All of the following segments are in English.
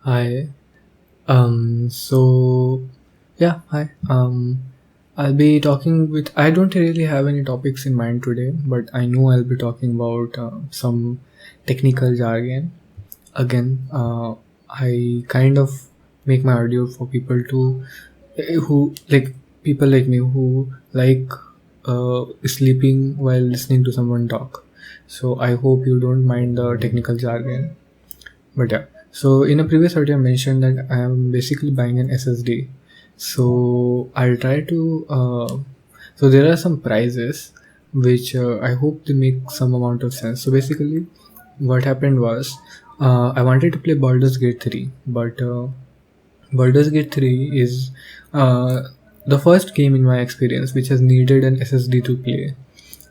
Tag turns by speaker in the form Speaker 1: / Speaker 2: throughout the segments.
Speaker 1: Hi. So yeah, hi. I'll be talking with. I don't really have any topics in mind today, but I know I'll be talking about some technical jargon. Again, I kind of make my audio for people to who like people like me who like sleeping while listening to someone talk. So I hope you don't mind the technical jargon. But yeah, so in a previous audio, I mentioned that I am basically buying an SSD. So I'll try to. So there are some prices which I hope they make some amount of sense. So basically, what happened was I wanted to play Baldur's Gate 3, but Baldur's Gate 3 is uh, the first game in my experience which has needed an SSD to play.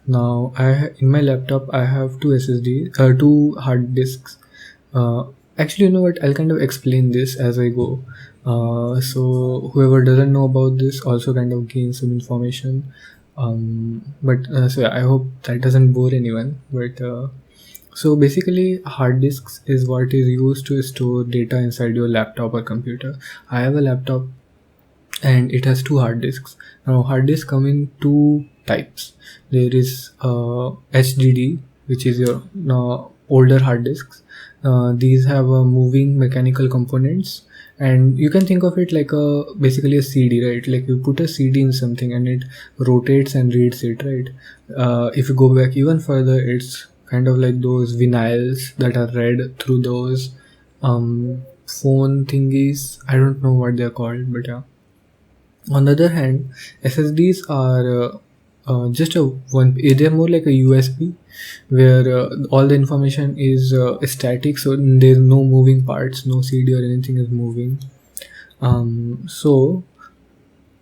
Speaker 1: Now, in my laptop I have two hard disks. Uh, Actually, you know what? I'll kind of explain this as I go. So whoever doesn't know about this also kind of gains some information. But yeah, I hope that doesn't bore anyone. But so basically, hard disks is what is used to store data inside your laptop or computer. I have a laptop and it has two hard disks. Now, hard disks come in two types. There is HDD, which is your older hard disks. These have moving mechanical components, and you can think of it like a basically a CD, right? Like you put a CD in something and it rotates and reads it, right? If you go back even further, it's kind of like those vinyls that are read through those phone thingies. I don't know what they're called, but yeah. On the other hand, SSDs are just a one. They're more like a USB, where all the information is static, so there's no moving parts, no CD or anything is moving. So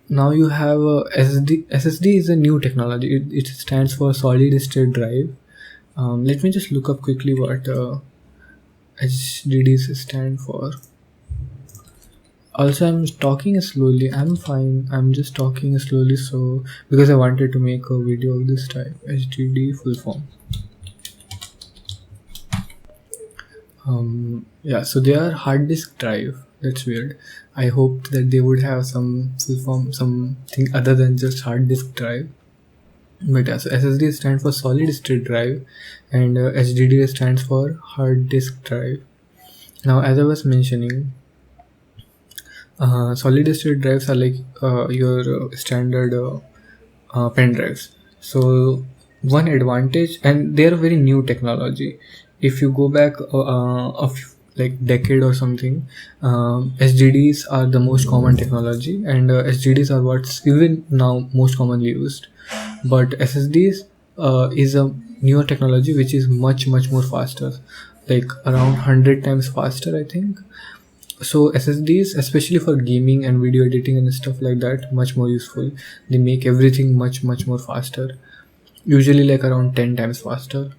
Speaker 1: now you have SSD. SSD is a new technology. It stands for solid state drive. Let me just look up quickly what HDDs stand for. Also, I'm talking slowly. I'm fine. I'm just talking slowly, so because I wanted to make a video of this type. HDD full form. Yeah, so they are hard disk drive. That's weird. I hoped that they would have some full form, something other than just hard disk drive. But yeah, so SSD stands for solid state drive, and HDD stands for hard disk drive. Now, as I was mentioning, solid state drives are like your standard pen drives. So one advantage, and they are very new technology. If you go back like decade or something, SGDs are the most common technology, and SGDs are what's even now most commonly used. But SSDs is a newer technology which is much more faster, like around 100 times faster, I think. So SSDs, especially for gaming and video editing and stuff like that, much more useful. They make everything much more faster, usually like around 10 times faster.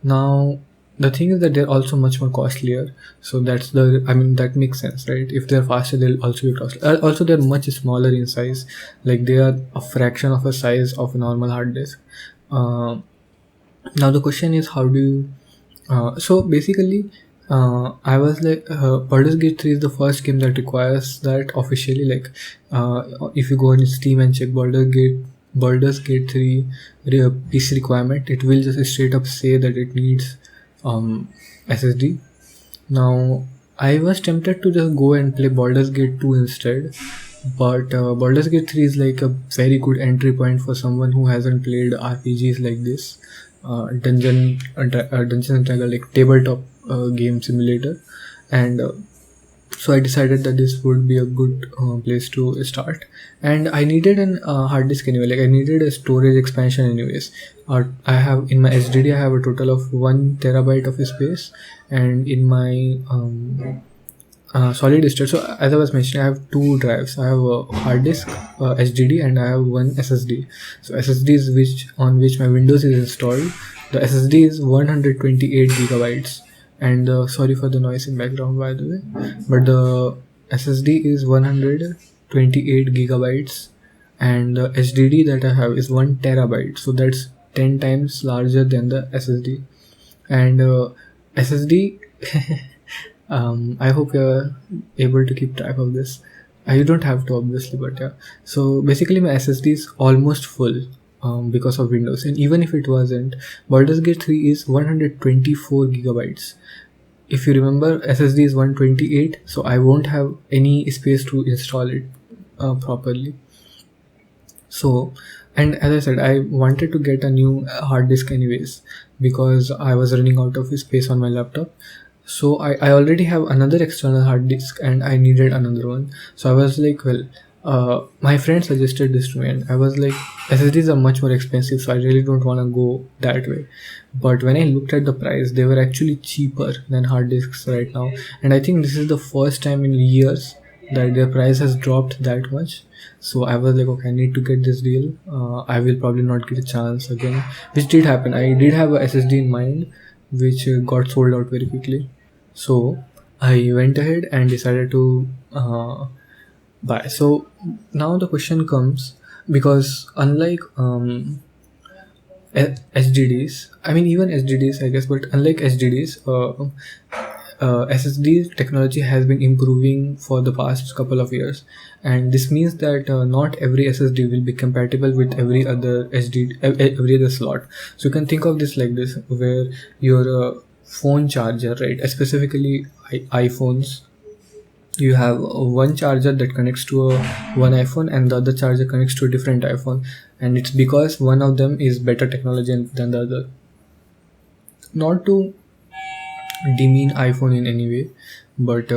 Speaker 1: Now the thing is that they're also much more costlier, so that makes sense, right? If they're faster, they'll also be costly. Also, they're much smaller in size, like they are a fraction of a size of a normal hard disk. uh, Now the question is, how do you so basically, I was like, Baldur's Gate 3 is the first game that requires that officially. Like, if you go on Steam and check Baldur's Gate 3 PC requirement, it will just straight up say that it needs SSD. Now, I was tempted to just go and play Baldur's Gate 2 instead, but Baldur's Gate 3 is like a very good entry point for someone who hasn't played RPGs like this, Dungeon and Dragon, like tabletop game simulator, and so I decided that this would be a good place to start. And I needed an hard disk anyway, like I needed a storage expansion anyways. I have in my SSD, I have a total of 1 terabyte of space, and in my solid state. So as I was mentioning, I have two drives. I have a hard disk, HDD, and I have one SSD. So SSD is which my Windows is installed. The SSD is 128 gigabytes, and sorry for the noise in background, by the way. But the SSD is 128 gigabytes, and the HDD that I have is 1 terabyte. So that's 10 times larger than the SSD. And SSD I hope you're able to keep track of this. You don't have to, obviously, but yeah. So basically, my SSD is almost full because of Windows, and even if it wasn't, Baldur's Gate 3 is 124 gigabytes. If you remember, SSD is 128, so I won't have any space to install it properly. So, and as I said, I wanted to get a new hard disk anyways because I was running out of space on my laptop. So I already have another external hard disk and I needed another one. So I was like, well, my friend suggested this to me, and I was like, SSDs are much more expensive, so I really don't want to go that way. But when I looked at the price, they were actually cheaper than hard disks right now, and I think this is the first time in years that their price has dropped that much. So I was like, okay, I need to get this deal. I will probably not get a chance again, which did happen. I did have a SSD in mind, which got sold out very quickly. So I went ahead and decided to buy. So now the question comes, because unlike HDDs, I mean even HDDs, I guess, but unlike HDDs, SSD technology has been improving for the past couple of years, and this means that not every SSD will be compatible with every other every other slot. So you can think of this like this, where your phone charger, right, specifically iPhones, you have one charger that connects to one iPhone, and the other charger connects to a different iPhone, and it's because one of them is better technology than the other. Not to demean iPhone in any way, but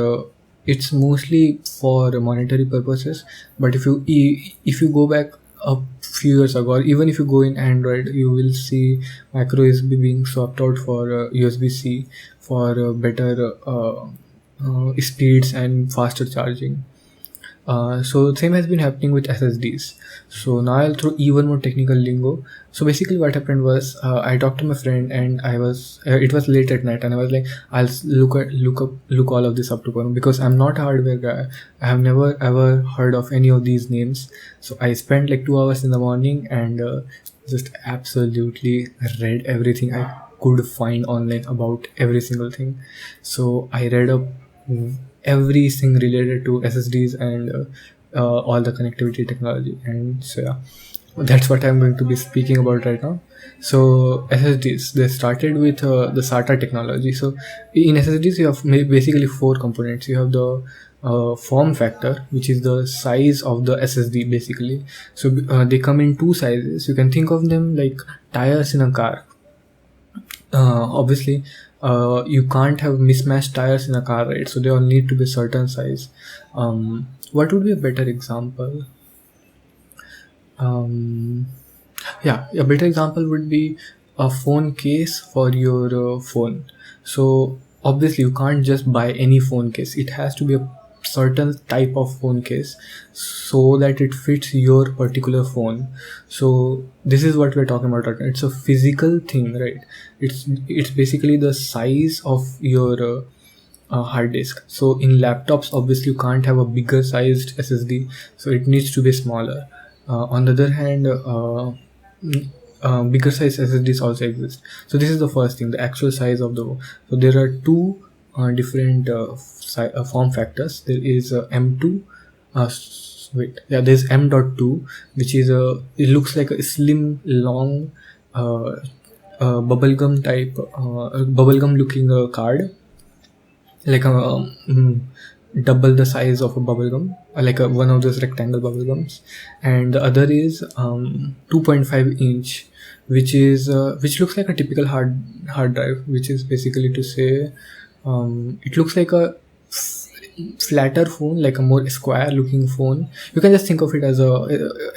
Speaker 1: it's mostly for monetary purposes. But if you go back a few years ago, or even if you go in Android, you will see micro USB being swapped out for USB-C for better speeds and faster charging. So same has been happening with SSDs. So now I'll throw even more technical lingo. So basically, what happened was I talked to my friend, and it was late at night, and I was like, I'll look all of this up to Param, because I'm not a hardware guy. I have never ever heard of any of these names. So I spent like 2 hours in the morning and just absolutely read everything I could find online about every single thing. So I read up everything related to SSDs and all the connectivity technology. And so yeah, that's what I'm going to be speaking about right now. So SSDs, they started with the SATA technology. So in SSDs, you have basically four components. You have the form factor, which is the size of the SSD basically. So they come in two sizes. You can think of them like tires in a car. Obviously, you can't have mismatched tires in a car, right? So they all need to be certain size. What would be a better example? um, yeah, a better example would be a phone case for your phone. So obviously you can't just buy any phone case. It has to be a certain type of phone case so that it fits your particular phone. So this is what we're talking about right now. It's a physical thing, right? It's basically the size of your hard disk. So in laptops, obviously you can't have a bigger sized SSD, so it needs to be smaller. On the other hand, bigger size SSDs also exist. So this is the first thing, the actual size of the. So there are two different form factors. There is M2. There's M.2, which is it looks like a slim, long, bubblegum looking card, like a double the size of a bubble gum, like one of those rectangle bubble gums. And the other is 2.5 inch, which looks like a typical hard drive, which is basically to say it looks like a flatter phone, like a more square looking phone. You can just think of it as a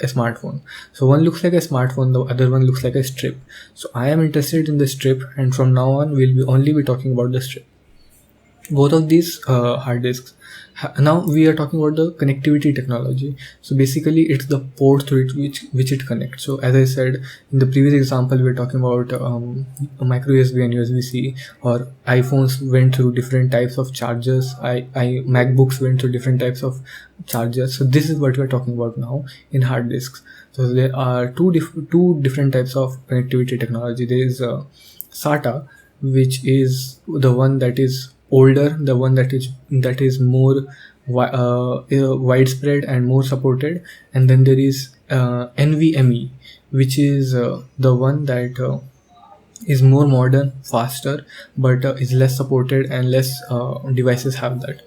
Speaker 1: smartphone. So one looks like a smartphone, the other one looks like a strip. So I am interested in the strip, and from now on we'll be only be talking about the strip. Both of these hard disks, now we are talking about the connectivity technology. So basically it's the port through which it connects. So as I said in the previous example, we were talking about micro USB and USB-C, or iPhones went through different types of chargers. MacBooks went through different types of chargers. So this is what we're talking about now in hard disks. So there are two different types of connectivity technology. There is SATA, which is the one that is older, the one that is more widespread and more supported. And then there is NVMe, which is the one that is more modern, faster, but is less supported, and less devices have that.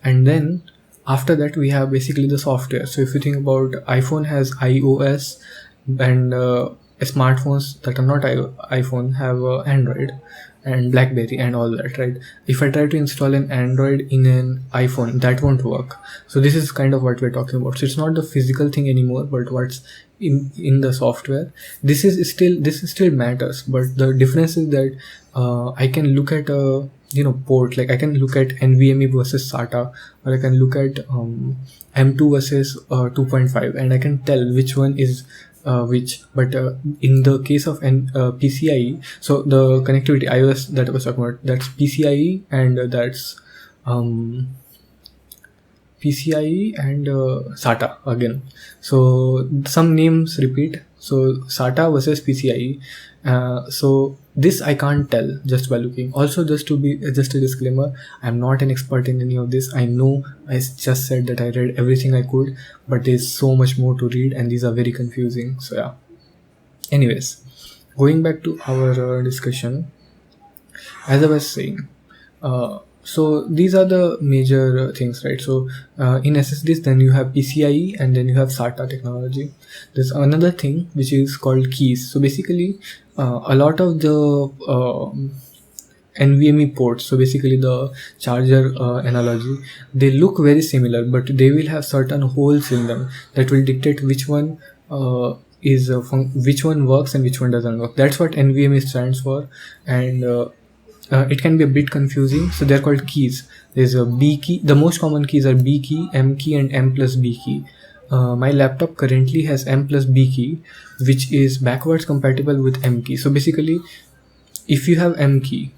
Speaker 1: And then after that we have basically the software. So if you think about, iPhone has iOS, and smartphones that are not iPhone have Android and BlackBerry and all that, right? If I try to install an Android in an iPhone, that won't work. So this is kind of what we're talking about. So it's not the physical thing anymore, but what's in the software. This is still matters, but the difference is that I can look at a port, like I can look at NVMe versus SATA, or I can look at M2 versus 2.5, and I can tell which one is which. But in the case of PCIe, so the connectivity iOS that I was talking about, that's PCIe, and that's PCIe and SATA again. So some names repeat. So SATA versus PCIe. So this I can't tell just by looking. Also, just a disclaimer, I'm not an expert in any of this. I know I just said that I read everything I could, but there's so much more to read, and these are very confusing. So yeah. Anyways, going back to our discussion, as I was saying, so these are the major things, right? So in SSDs, then you have PCIe, and then you have SATA technology. There's another thing which is called keys. So basically, a lot of the NVMe ports, so basically the charger analogy, they look very similar, but they will have certain holes in them that will dictate which one which one works and which one doesn't work. That's what NVMe stands for. And it can be a bit confusing. So they're called keys. There's a B key. The most common keys are B key, M key, and M plus B key. My laptop currently has M plus B key, which is backwards compatible with M key. So basically, if you have M key,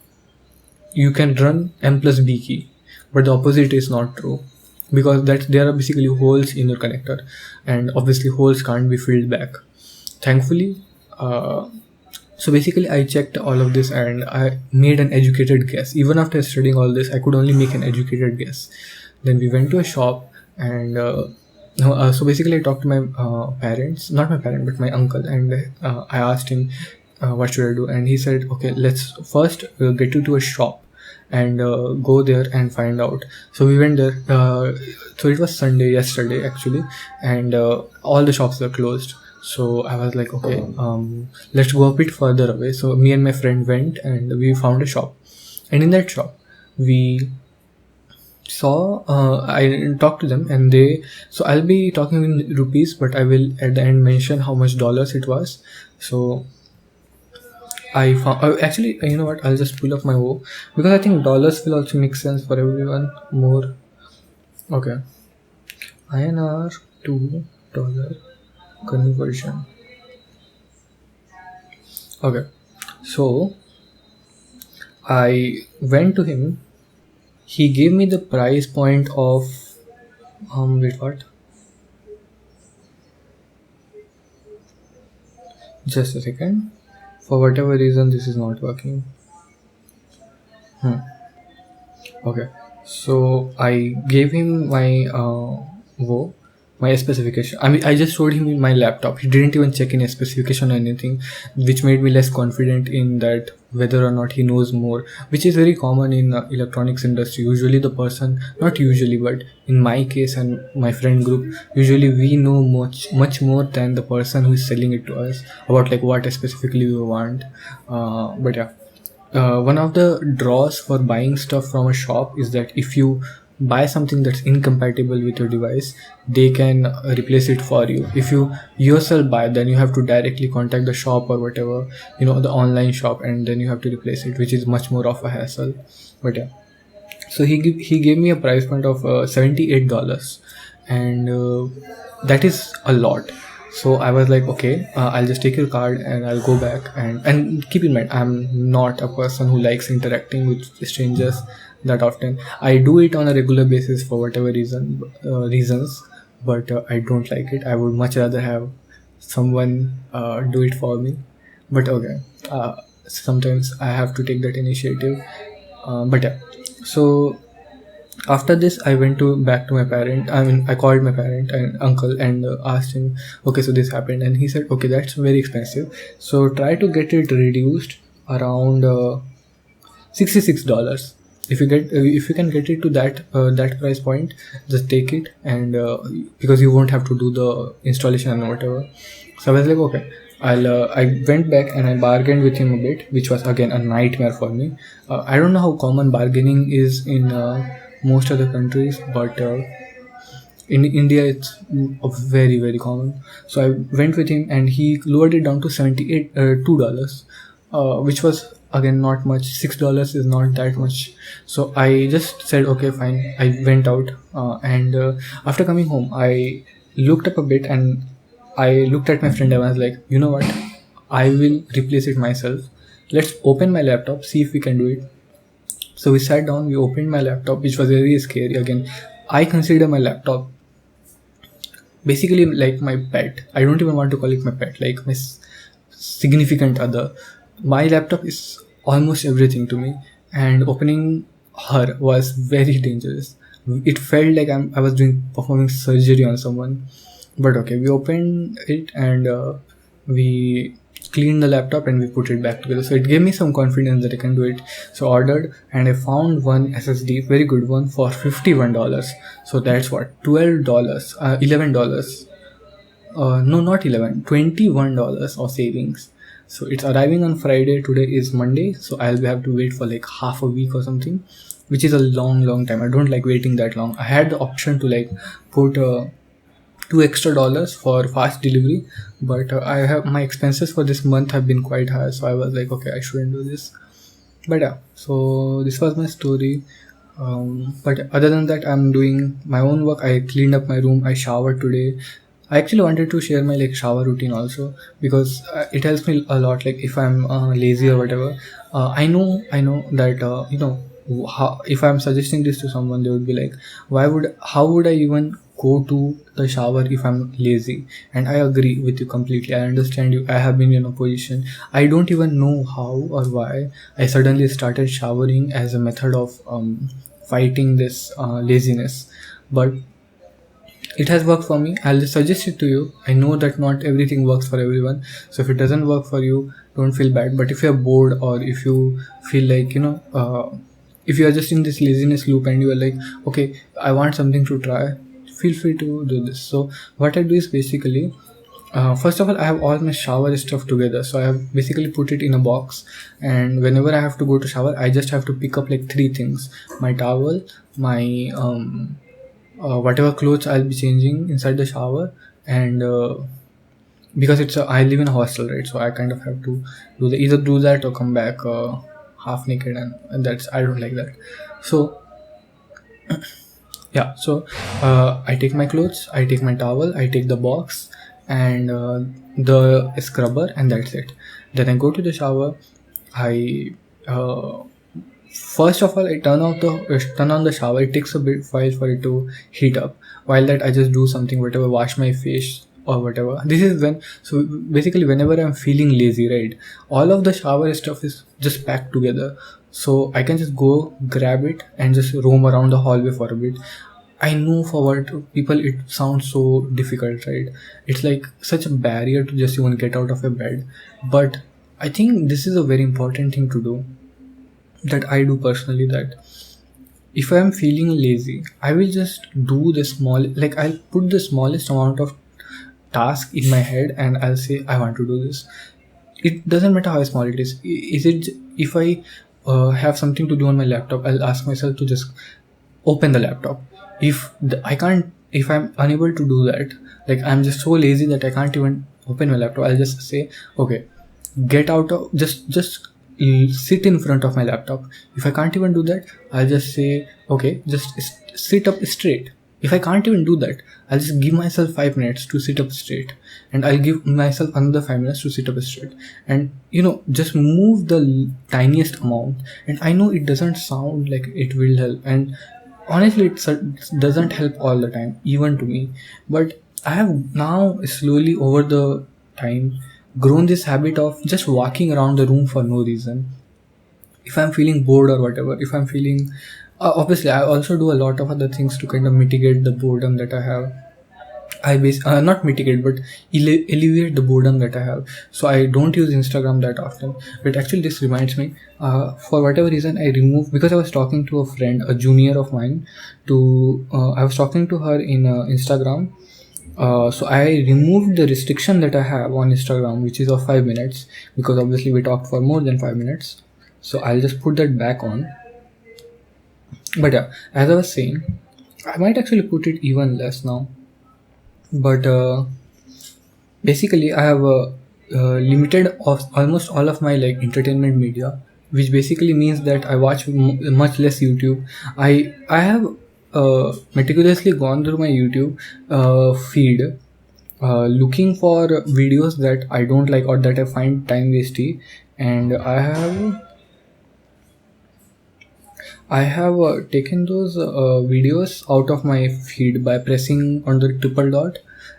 Speaker 1: you can run M plus B key, but the opposite is not true, because that there are basically holes in your connector, and obviously holes can't be filled back, thankfully. So basically, I checked all of this and I made an educated guess. Even after studying all this, I could only make an educated guess. Then we went to a shop, and so basically I talked to my parents, not my parent, but my uncle, and I asked him what should I do, and he said, okay, let's first get you to a shop and go there and find out. So we went there. So it was Sunday, yesterday actually, and all the shops were closed. So I was like, okay, let's go a bit further away. So me and my friend went, and we found a shop, and in that shop we saw, I talked to them, and so I'll be talking in rupees, but I will at the end mention how much dollars it was. So I found, actually, you know what, I'll just pull up my O, because I think dollars will also make sense for everyone more. Okay, INR to dollar conversion. Okay, so I went to him. He gave me the price point of wait, what? Just a second. For whatever reason, this is not working. Okay, so I gave him my my specification. I mean, I just showed him my laptop. He didn't even check in a specification or anything, which made me less confident in that whether or not he knows more, which is very common in electronics industry. Usually the person, not usually, but in my case and my friend group, usually we know much more than the person who is selling it to us about like what specifically we want. But yeah, one of the draws for buying stuff from a shop is that if you buy something that's incompatible with your device, they can replace it for you. If you yourself buy, then you have to directly contact the shop or whatever, the online shop, and then you have to replace it, which is much more of a hassle. But yeah, so he gave me a price point of $78, and that is a lot. So I was like, okay, I'll just take your card and I'll go back, and keep in mind, I'm not a person who likes interacting with strangers that often. I do it on a regular basis for whatever reasons, but I don't like it. I would much rather have someone do it for me. But okay, sometimes I have to take that initiative. But yeah, So after this, I went to back to my parent. I mean, I called my parent and uncle and asked him, okay, so this happened, and he said, okay, that's very expensive, so try to get it reduced around $66. If you can get it to that price point, just take it, and because you won't have to do the installation and whatever. So I was like, okay, I went back and I bargained with him a bit, which was again a nightmare for me. I don't know how common bargaining is in most other countries, but in India it's very very common. So I went with him and he lowered it down to 78 $2, which was again not much. $6 is not that much. So I just said okay, fine. I went out, and after coming home I looked up a bit and I looked at my friend and I was like, you know what, I will replace it myself. Let's open my laptop, see if we can do it. So we sat down, we opened my laptop, which was very scary. Again, I consider my laptop basically like my pet. I don't even want to call it my pet, like my significant other. My laptop is almost everything to me, and opening her was very dangerous. It felt like I was performing surgery on someone. But okay, we opened it and we cleaned the laptop and we put it back together. So it gave me some confidence that I can do it. So ordered and I found one SSD, very good one, for $51. So that's what, $12, $11. No, not 11, $21 of savings. So it's arriving on Friday. Today is Monday, so I'll have to wait for like half a week or something, which is a long time. I don't like waiting that long. I had the option to like put $2 extra for fast delivery, but I have my expenses for this month have been quite high, so I was like, okay, I shouldn't do this. But yeah, so this was my story. But other than that, I'm doing my own work. I cleaned up my room, I showered today. I actually wanted to share my like shower routine also, because it helps me a lot. Like if I'm lazy or whatever, I know that if I'm suggesting this to someone, they would be like, how would I even go to the shower if I'm lazy? And I agree with you completely. I understand you. I have been in a position. I don't even know how or why I suddenly started showering as a method of fighting this laziness, but it has worked for me. I'll just suggest it to you. I know that not everything works for everyone, so if it doesn't work for you, don't feel bad. But if you're bored, or if you feel like if you are just in this laziness loop and you are like, okay, I want something to try, feel free to do this. So what I do is basically, first of all, I have all my shower stuff together. So I have basically put it in a box, and whenever I have to go to shower, I just have to pick up like three things: my towel, my whatever clothes I'll be changing inside the shower, and because I live in a hostel, right? So I kind of have to either do that or come back half naked, and that's, I don't like that. So yeah, so I take my clothes, I take my towel, I take the box, and the scrubber, and that's it. Then I go to the shower. I First of all, I turn on the shower. It takes a bit while for it to heat up. While that, I just do something, whatever, wash my face or whatever. This is when, so basically, whenever I'm feeling lazy, right, all of the shower stuff is just packed together. So I can just go grab it and just roam around the hallway for a bit. I know for what people it sounds so difficult, right? It's like such a barrier to just even get out of a bed. But I think this is a very important thing to do, that I do personally, that if I'm feeling lazy, I will just do the small, like I'll put the smallest amount of task in my head and I'll say I want to do this. It doesn't matter how small it is. Is it, if I have something to do on my laptop, I'll ask myself to just open the laptop. I can't, if I'm unable to do that, like I'm just so lazy that I can't even open my laptop, I'll just say, okay, get out of, just sit in front of my laptop. If I can't even do that, I'll just say, okay, just sit up straight. If I can't even do that, I'll just give myself 5 minutes to sit up straight, and I'll give myself another 5 minutes to sit up straight, and just move the tiniest amount. And I know it doesn't sound like it will help, and honestly doesn't help all the time, even to me. But I have now slowly over the time grown this habit of just walking around the room for no reason. If I'm feeling bored or whatever, if I'm feeling Obviously, I also do a lot of other things to kind of mitigate the boredom that I have. Not mitigate, but alleviate the boredom that I have. So I don't use Instagram that often. But actually, this reminds me. For whatever reason, I removed, because I was talking to a friend, a junior of mine. I was talking to her in Instagram. So I removed the restriction that I have on Instagram, which is of 5 minutes, because obviously we talked for more than 5 minutes. So I'll just put that back on. But yeah, as I was saying, I might actually put it even less now. But basically, I have limited of almost all of my like entertainment media, which basically means that I watch much less YouTube. I have meticulously gone through my YouTube feed, looking for videos that I don't like or that I find time wasty, and I have taken those videos out of my feed by pressing on the triple dot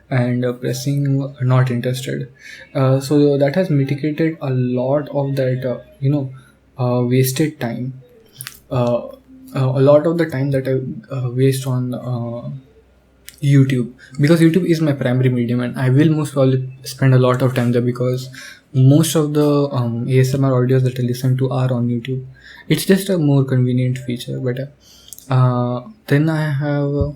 Speaker 1: and pressing not interested. So that has mitigated a lot of that, wasted time. Uh, a lot of the time that I waste on YouTube, because YouTube is my primary medium, and I will most probably spend a lot of time there, because most of the ASMR audios that I listen to are on YouTube. It's just a more convenient feature. But then I have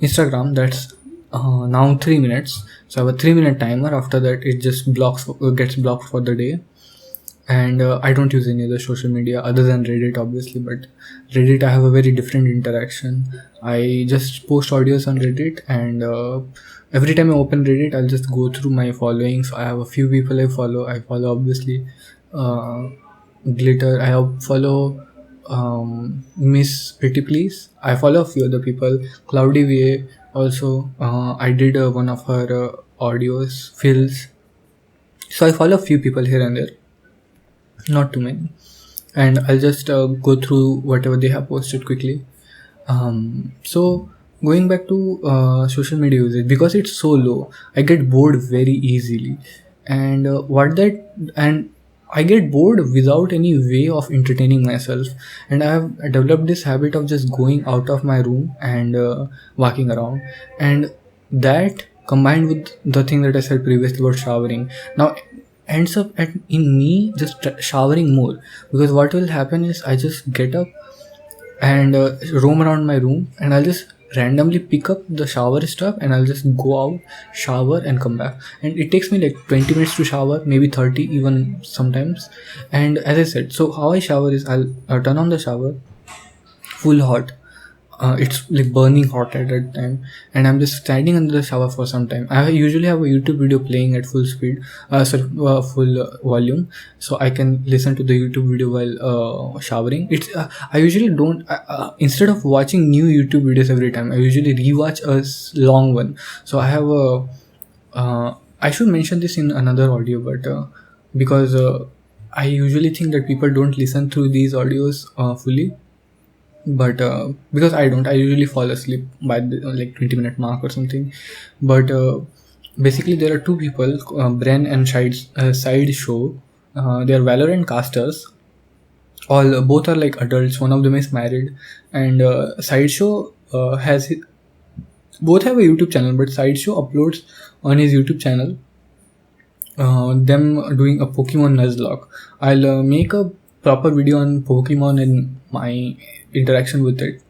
Speaker 1: Instagram, that's now 3 minutes. So I have a 3 minute timer. After that, it just gets blocked for the day. And I don't use any other social media other than Reddit, obviously. But Reddit, I have a very different interaction. I just post audios on Reddit, and every time I open Reddit, I'll just go through my followings. I have a few people I follow obviously uh, Glitter. follow Miss Pretty Please. I follow a few other people. Cloudy VA also. I did one of her audios, Phil's. So I follow a few people here and there, not too many, and I'll just go through whatever they have posted quickly. So going back to social media usage, because it's so low, I get bored very easily, and I get bored without any way of entertaining myself, and I have developed this habit of just going out of my room and walking around, and that combined with the thing that I said previously about showering now ends up in me just showering more, because what will happen is I just get up and roam around my room, and I'll just randomly pick up the shower stuff, and I'll just go out, shower, and come back, and it takes me like 20 minutes to shower, maybe 30 even sometimes. And as I said, so how I shower is I'll turn on the shower full hot. It's like burning hot at that time, and I'm just standing under the shower for some time. I usually have a YouTube video playing at full speed, full volume, so I can listen to the YouTube video while showering. I usually don't instead of watching new YouTube videos every time, I usually rewatch long one. So I have a I should mention this in another audio, but because I usually think that people don't listen through these audios fully, but because I usually fall asleep by the like 20-minute mark or something. But basically there are two people, Bren and Side Show. They are Valorant casters. Both are like adults. One of them is married, and Sideshow both have a YouTube channel, but Sideshow uploads on his YouTube channel them doing a Pokemon Nuzlocke. I'll make a proper video on Pokemon and my interaction with it.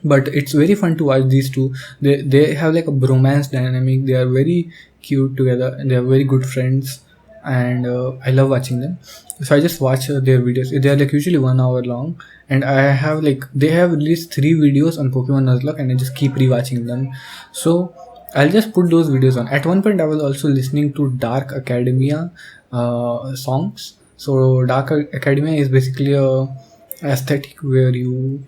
Speaker 1: But it's very fun to watch these two. They have like a bromance dynamic. They are very cute together, and they are very good friends. And I love watching them. So I just watch their videos. They are like usually 1 hour long, and they have released 3 videos on Pokemon Nuzlocke, and I just keep rewatching them. So I'll just put those videos on. At one point, I was also listening to Dark Academia songs. So Dark Academia is basically a aesthetic where you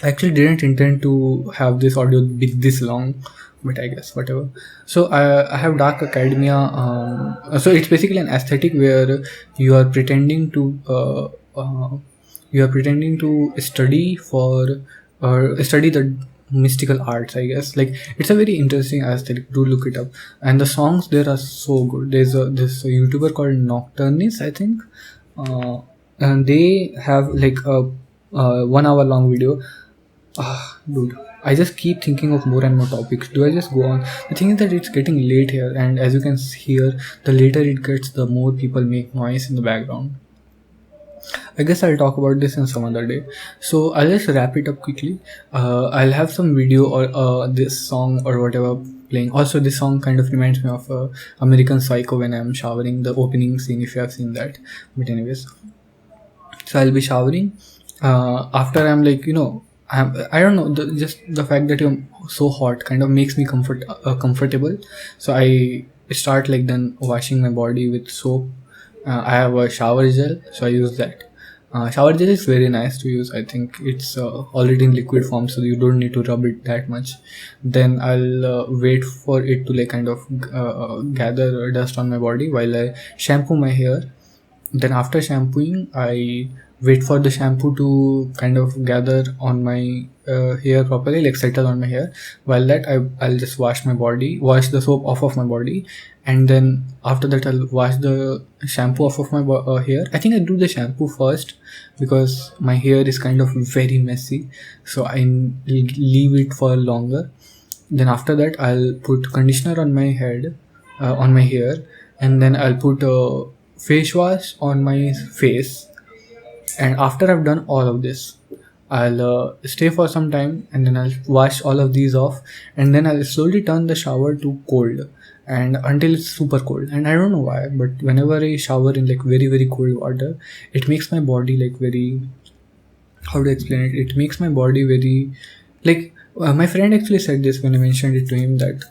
Speaker 1: actually didn't intend to have this audio be this long, but I guess whatever. So I have Dark Academia. So it's basically an aesthetic where you are pretending to study study the mystical arts, I guess. Like, it's a very interesting aesthetic. Do look it up. And the songs there are so good. There's this YouTuber called Nocturnis, I think. and they have like a 1 hour long video. Dude, I just keep thinking of more and more topics. Do I just go on? The thing is that it's getting late here, and as you can hear, the later it gets, the more people make noise in the background. I guess I'll talk about this in some other day. So I'll just wrap it up quickly. I'll have some video or this song or whatever playing. Also, this song kind of reminds me of American Psycho when I'm showering, the opening scene, if you have seen that. But anyways, so I'll be showering. After I'm like, I don't know, just the fact that you're so hot kind of makes me comfortable. So I start like then washing my body with soap. I have a shower gel, so I use that. Shower gel is very nice to use. I think it's already in liquid form, so you don't need to rub it that much. Then I'll wait for it to like kind of gather dust on my body while I shampoo my hair. Then after shampooing, I wait for the shampoo to kind of gather on my hair properly, like settle on my hair. While that, I'll just wash my body, wash the soap off of my body, and then after that I'll wash the shampoo off of my hair. I think I do the shampoo first because my hair is kind of very messy, so I leave it for longer. Then after that, I'll put conditioner on my head, on my hair, and then I'll put face wash on my face. And after I've done all of this, I'll stay for some time, and then I'll wash all of these off, and then I'll slowly turn the shower to cold, and until it's super cold. And I don't know why, but whenever I shower in like very very cold water, it makes my body like very, how to explain it, it makes my body very like my friend actually said this when I mentioned it to him, that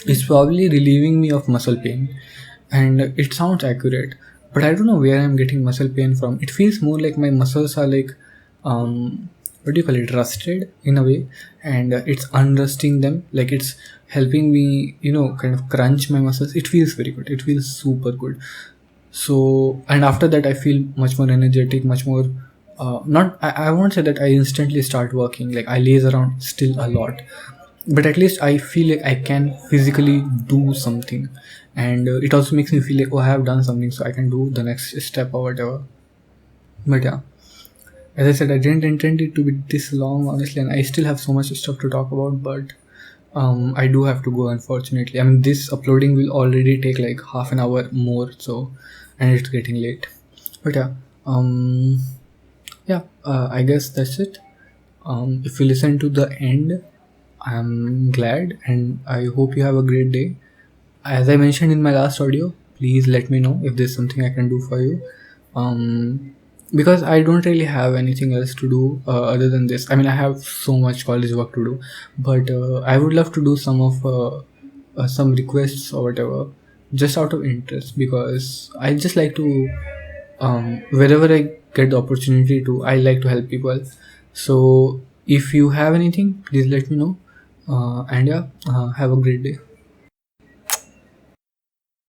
Speaker 1: it's probably relieving me of muscle pain. And it sounds accurate, but I don't know where I'm getting muscle pain from. It feels more like my muscles are like what do you call it, rusted in a way, and it's unrusting them, like it's helping me, kind of crunch my muscles. It feels very good, it feels super good. So, and after that I feel much more energetic, much more not I won't say that I instantly start working, like I laze around still a lot, but at least I feel like I can physically do something. And it also makes me feel like, oh, I have done something, so I can do the next step or whatever. But yeah, as I said, I didn't intend it to be this long, honestly, and I still have so much stuff to talk about, but I do have to go, unfortunately. I mean, this uploading will already take like half an hour more, so, and it's getting late. But yeah, I guess that's it. If you listen to the end, I'm glad, and I hope you have a great day. As I mentioned in my last audio, please let me know if there's something I can do for you. Because I don't really have anything else to do other than this. I mean, I have so much college work to do, but I would love to do some requests or whatever, just out of interest, because I just like to, wherever I get the opportunity to, I like to help people. So if you have anything, please let me know. And yeah, have a great day.